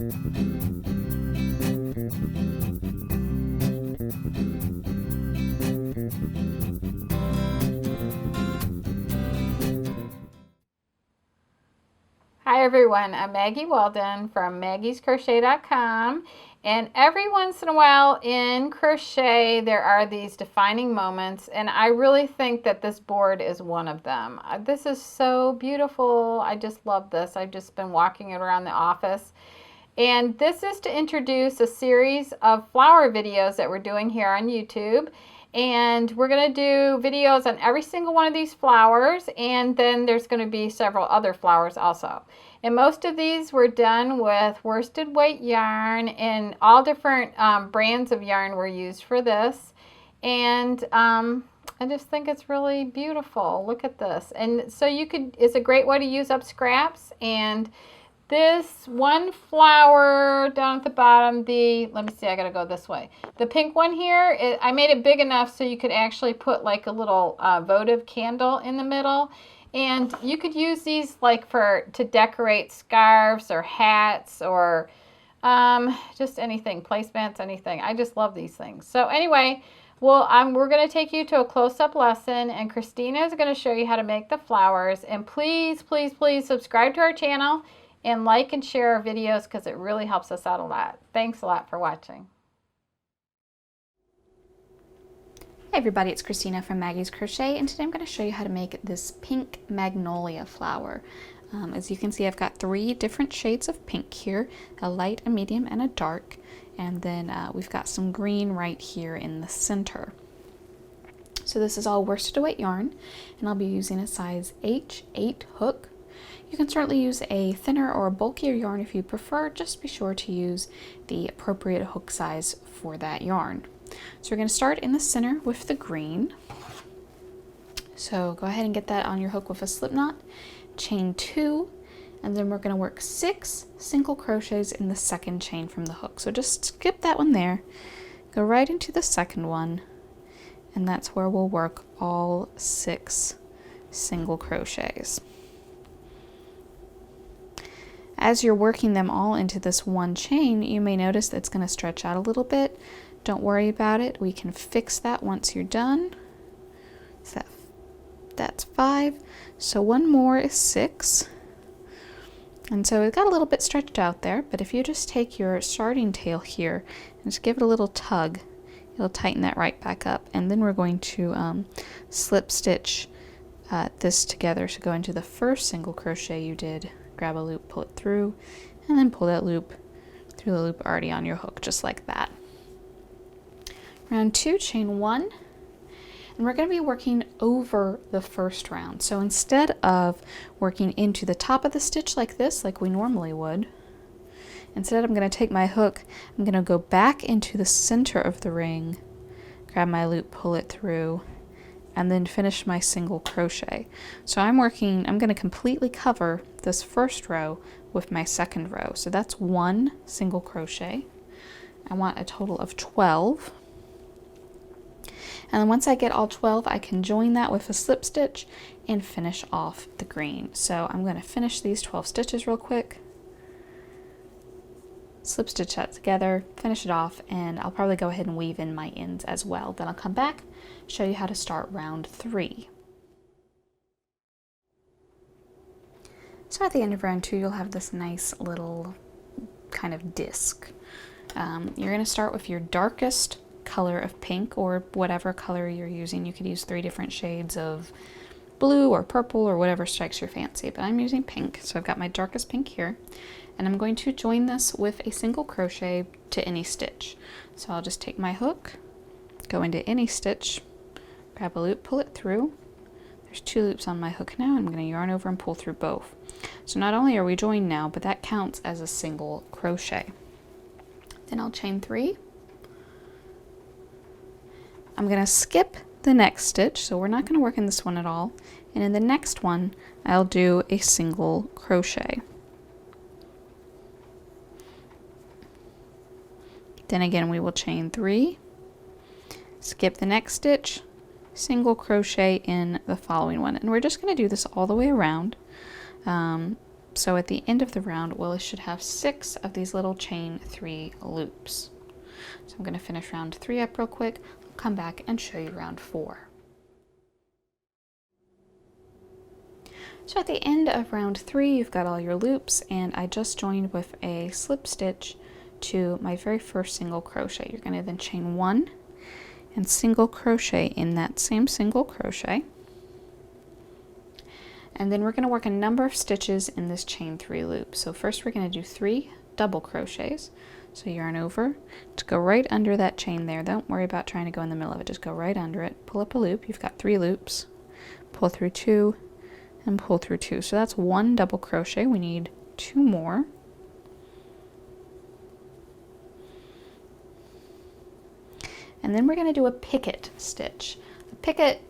Hi everyone, I'm Maggie Weldon from maggiescrochet.com, and every once in a while in crochet there are these defining moments, and I really think that this board is one of them. This is so beautiful. I just love this. I've just been walking it around the office, and this is to introduce a series of flower videos that we're doing here on YouTube. And we're going to do videos on every single one of these flowers, and then there's going to be several other flowers also. And most of these were done with worsted weight yarn, and all different brands of yarn were used for this. And I just think it's really beautiful. Look at this. And so it's a great way to use up scraps. And this one flower down at the bottom, let me see, I gotta go this way. The pink one here, I made it big enough so you could actually put like a little votive candle in the middle. And you could use these like to decorate scarves or hats or just anything, placemats, anything. I just love these things. So anyway, well, we're going to take you to a close-up lesson, and Christina is going to show you how to make the flowers. And please, please, please subscribe to our channel and like and share our videos because it really helps us out a lot. Thanks a lot for watching. Hey everybody, it's Christina from Maggie's Crochet, and today I'm going to show you how to make this pink magnolia flower. As you can see, I've got 3 different shades of pink here, a light, a medium, and a dark. And then we've got some green right here in the center. So this is all worsted weight yarn, and I'll be using a size H8 hook. You can certainly use a thinner or a bulkier yarn if you prefer. Just be sure to use the appropriate hook size for that yarn. So we're going to start in the center with the green. So go ahead and get that on your hook with a slip knot, chain 2, and then we're going to work 6 single crochets in the second chain from the hook. So just skip that one there, go right into the second one, and that's where we'll work all 6 single crochets. As you're working them all into this one chain, you may notice that it's going to stretch out a little bit. Don't worry about it. We can fix that once you're done. So that's 5. So one more is 6. And so it got a little bit stretched out there, but if you just take your starting tail here and just give it a little tug, it'll tighten that right back up. And then we're going to slip stitch this together to go into the first single crochet you did. Grab a loop, pull it through, and then pull that loop through the loop already on your hook, just like that. Round 2, chain 1, and we're going to be working over the first round. So instead of working into the top of the stitch like this, like we normally would, instead I'm going to take my hook, I'm going to go back into the center of the ring, grab my loop, pull it through, and then finish my single crochet. So I'm going to completely cover this first row with my second row. So that's 1 single crochet. I want a total of 12. And then once I get all 12, I can join that with a slip stitch and finish off the green. So I'm going to finish these 12 stitches real quick. Slip stitch that together, finish it off, and I'll probably go ahead and weave in my ends as well. Then I'll come back, show you how to start round 3. So at the end of round 2, you'll have this nice little kind of disc. You're going to start with your darkest color of pink, or whatever color you're using. You could use 3 different shades of blue or purple or whatever strikes your fancy, but I'm using pink. So I've got my darkest pink here, and I'm going to join this with a single crochet to any stitch. So I'll just take my hook, go into any stitch, grab a loop, pull it through. There's 2 loops on my hook now. I'm going to yarn over and pull through both. So not only are we joined now, but that counts as a single crochet. Then I'll chain 3. I'm going to skip the next stitch, so we're not going to work in this one at all. And in the next one, I'll do a single crochet. Then again, we will chain 3, skip the next stitch, single crochet in the following one. And we're just going to do this all the way around. So at the end of the round, we should have 6 of these little chain 3 loops. So I'm going to finish round 3 up real quick, I'll come back and show you round 4. So at the end of round 3, you've got all your loops, and I just joined with a slip stitch to my very first single crochet. You're going to then chain 1 and single crochet in that same single crochet. And then we're going to work a number of stitches in this chain 3 loop. So first we're going to do 3 double crochets. So yarn over, to go right under that chain there. Don't worry about trying to go in the middle of it, just go right under it. Pull up a loop, you've got 3 loops, pull through 2, and pull through 2. So that's 1 double crochet. We need 2 more. And then we're going to do a picket stitch. The picket,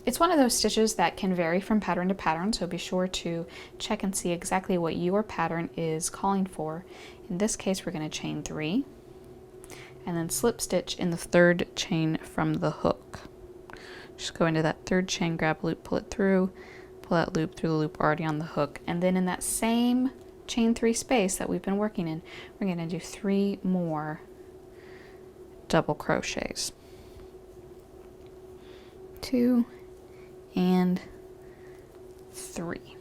it's one of those stitches that can vary from pattern to pattern, so be sure to check and see exactly what your pattern is calling for. In this case, we're going to chain 3 and then slip stitch in the 3rd chain from the hook. Just go into that 3rd chain, grab a loop, pull it through, pull that loop through the loop already on the hook, and then in that same chain 3 space that we've been working in, we're going to do 3 more double crochets. 2 and 3.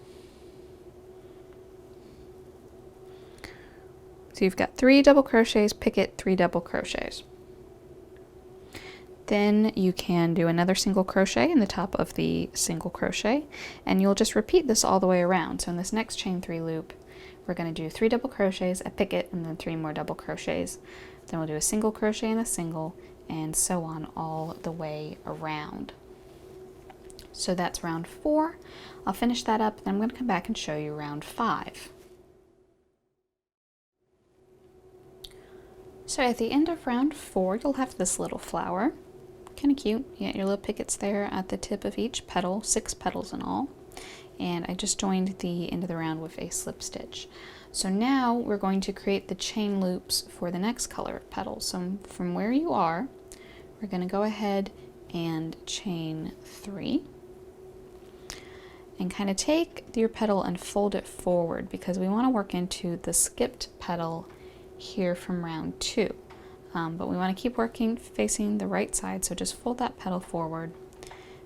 So you've got 3 double crochets, picket, 3 double crochets. Then you can do another single crochet in the top of the single crochet, and you'll just repeat this all the way around. So in this next chain 3 loop, we're going to do 3 double crochets, a picket, and then 3 more double crochets. Then we'll do a single crochet and a single, and so on all the way around. So that's round 4. I'll finish that up, then I'm going to come back and show you round 5. So at the end of round 4, you'll have this little flower. Kind of cute. You got your little pickets there at the tip of each petal, 6 petals in all. And I just joined the end of the round with a slip stitch. So now we're going to create the chain loops for the next color of petals. So from where you are, we're going to go ahead and chain 3. And kind of take your petal and fold it forward because we want to work into the skipped petal here from round 2. But we want to keep working facing the right side, so just fold that petal forward,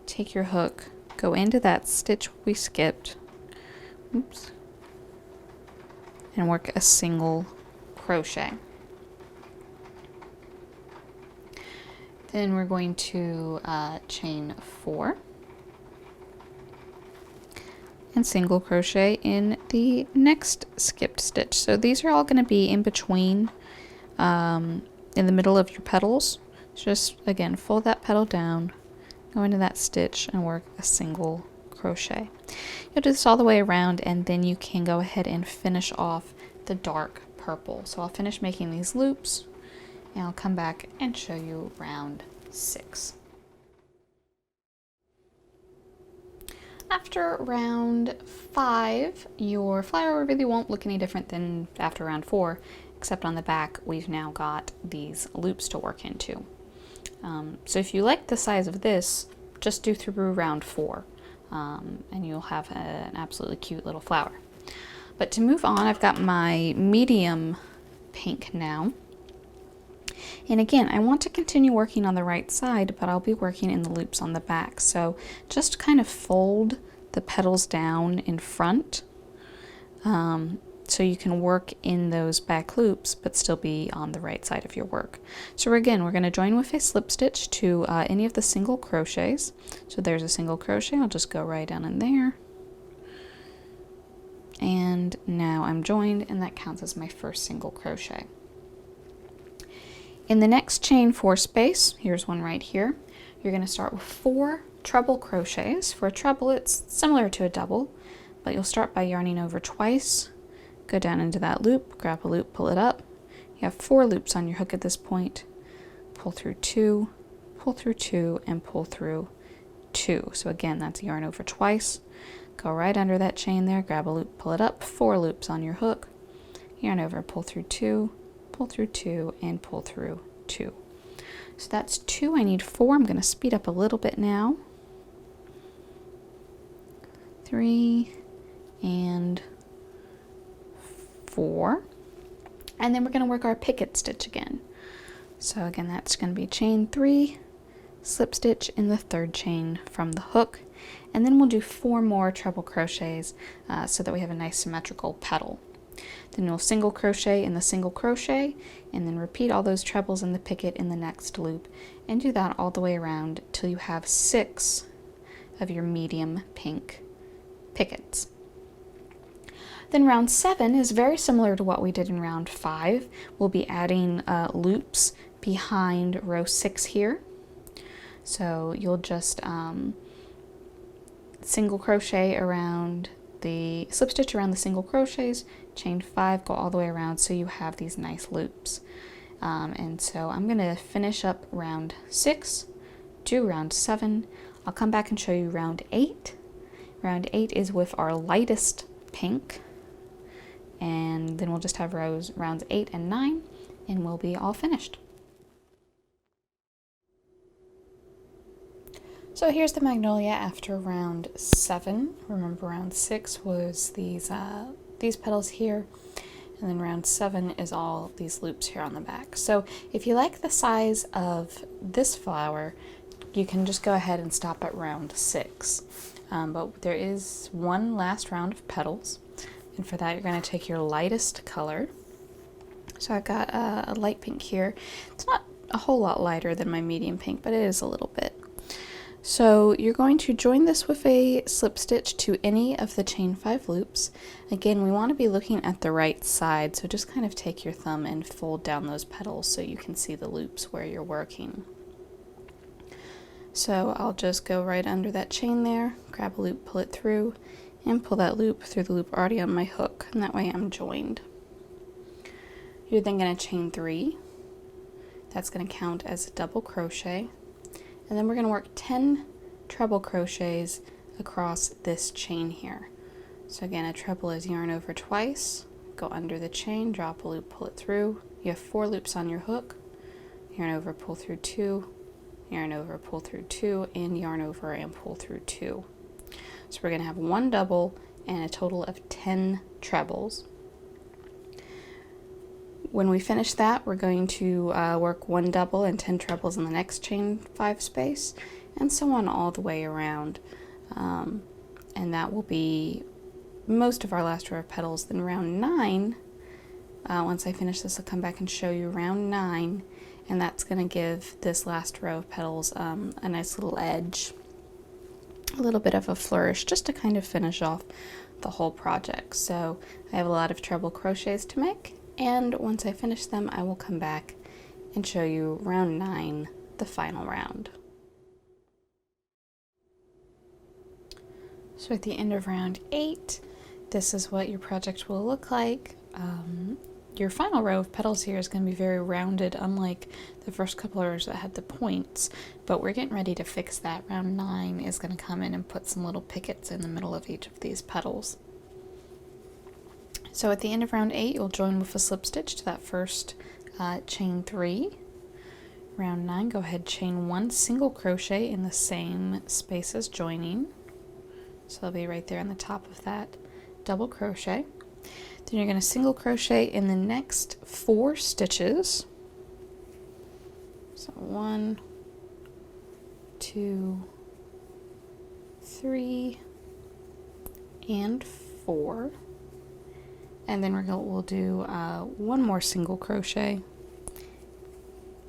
take your hook, go into that stitch we skipped, oops, and work a single crochet. Then we're going to chain 4 and single crochet in the next skipped stitch. So these are all going to be in between in the middle of your petals. So just again fold that petal down, go into that stitch and work a single crochet. You'll do this all the way around, and then you can go ahead and finish off the dark purple. So I'll finish making these loops and I'll come back and show you round 6. After round 5, your flower really won't look any different than after round 4, except on the back we've now got these loops to work into. So if you like the size of this, just do through round 4, and you'll have an absolutely cute little flower. But to move on, I've got my medium pink now. And again, I want to continue working on the right side, but I'll be working in the loops on the back. So just kind of fold the petals down in front so you can work in those back loops, but still be on the right side of your work. So again, we're going to join with a slip stitch to any of the single crochets. So there's a single crochet. I'll just go right down in there. And now I'm joined, and that counts as my first single crochet. In the next chain 4 space, here's one right here, you're going to start with 4 treble crochets. For a treble, it's similar to a double, but you'll start by yarning over twice, go down into that loop, grab a loop, pull it up. You have 4 loops on your hook at this point. Pull through 2, and pull through 2. So again, that's yarn over twice. Go right under that chain there, grab a loop, pull it up, 4 loops on your hook, yarn over, pull through 2, and pull through 2. So that's 2. I need 4. I'm going to speed up a little bit now. 3 and 4, and then we're going to work our picket stitch again. So again, that's going to be chain 3, slip stitch in the 3rd chain from the hook, and then we'll do 4 more treble crochets so that we have a nice symmetrical petal. Then we'll single crochet in the single crochet, and then repeat all those trebles in the picket in the next loop, and do that all the way around till you have 6 of your medium pink pickets. Then round 7 is very similar to what we did in round 5. We'll be adding loops behind row 6 here. So you'll just single crochet around the slip stitch around the single crochets, chain 5, go all the way around so you have these nice loops. And so I'm going to finish up round 6, do round 7. I'll come back and show you round 8. Round 8 is with our lightest pink, and then we'll just have rounds 8 and 9, and we'll be all finished. So here's the Magnolia after round 7. Remember, round 6 was these petals here, and then round 7 is all these loops here on the back. So if you like the size of this flower, you can just go ahead and stop at round 6. But there is one last round of petals, and for that you're going to take your lightest color. So I've got a light pink here. It's not a whole lot lighter than my medium pink, but it is a little bit. So you're going to join this with a slip stitch to any of the chain 5 loops. Again, we want to be looking at the right side, so just kind of take your thumb and fold down those petals so you can see the loops where you're working. So I'll just go right under that chain there, grab a loop, pull it through, and pull that loop through the loop already on my hook, and that way I'm joined. You're then going to chain 3. That's going to count as a double crochet. And then we're going to work 10 treble crochets across this chain here. So again, a treble is yarn over twice, go under the chain, drop a loop, pull it through. You have 4 loops on your hook, yarn over, pull through 2, yarn over, pull through 2, and yarn over and pull through 2. So we're going to have 1 double and a total of 10 trebles. When we finish that, we're going to work 1 double and 10 trebles in the next chain 5 space, and so on all the way around. And that will be most of our last row of petals. Then round 9, once I finish this, I'll come back and show you round 9, and that's going to give this last row of petals a nice little edge, a little bit of a flourish, just to kind of finish off the whole project. So I have a lot of treble crochets to make, and once I finish them, I will come back and show you round 9, the final round. So at the end of round 8, this is what your project will look like. Your final row of petals here is going to be very rounded, unlike the first couple of rows that had the points, but we're getting ready to fix that. Round 9 is going to come in and put some little pickets in the middle of each of these petals. So at the end of round 8, you'll join with a slip stitch to that first chain 3. Round 9, go ahead, chain 1 single crochet in the same space as joining. So they'll be right there on the top of that double crochet. Then you're going to single crochet in the next 4 stitches. So 1, 2, 3, and 4. And then we'll do 1 more single crochet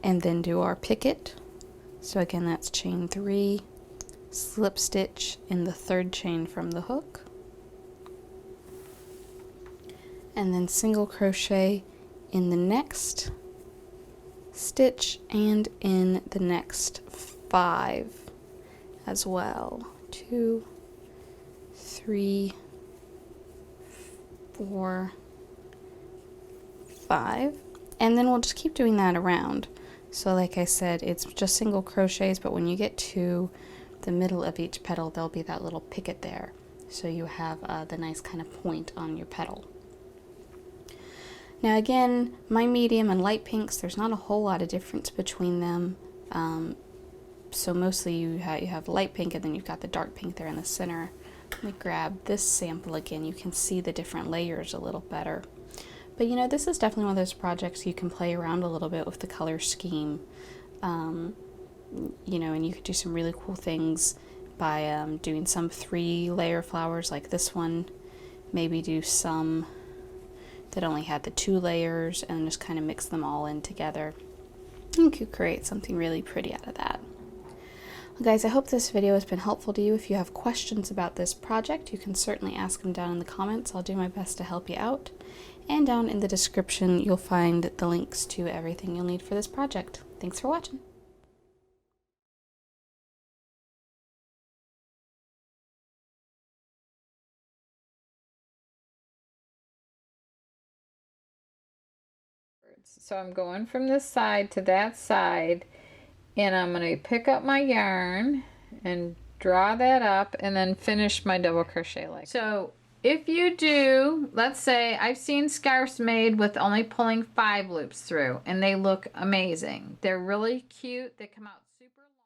and then do our picket. So again, that's chain 3, slip stitch in the 3rd chain from the hook, and then single crochet in the next stitch and in the next 5 as well. 2, 3, 4, 5, and then we'll just keep doing that around. So like I said, it's just single crochets, but when you get to the middle of each petal, there'll be that little picket there, so you have the nice kind of point on your petal. Now again, my medium and light pinks, there's not a whole lot of difference between them. So mostly you have light pink, and then you've got the dark pink there in the center. Let me grab this sample again. You can see the different layers a little better. But you know, this is definitely one of those projects you can play around a little bit with the color scheme. You know, and you could do some really cool things by doing some 3-layer flowers like this one. Maybe do some that only had the 2 layers and just kind of mix them all in together. You could create something really pretty out of that. Well, guys, I hope this video has been helpful to you. If you have questions about this project, you can certainly ask them down in the comments. I'll do my best to help you out. And down in the description, you'll find the links to everything you'll need for this project. Thanks for watching. So I'm going from this side to that side, and I'm going to pick up my yarn and draw that up and then finish my double crochet like so. If you do, let's say I've seen scarves made with only pulling 5 loops through, and they look amazing. They're really cute. They come out super long.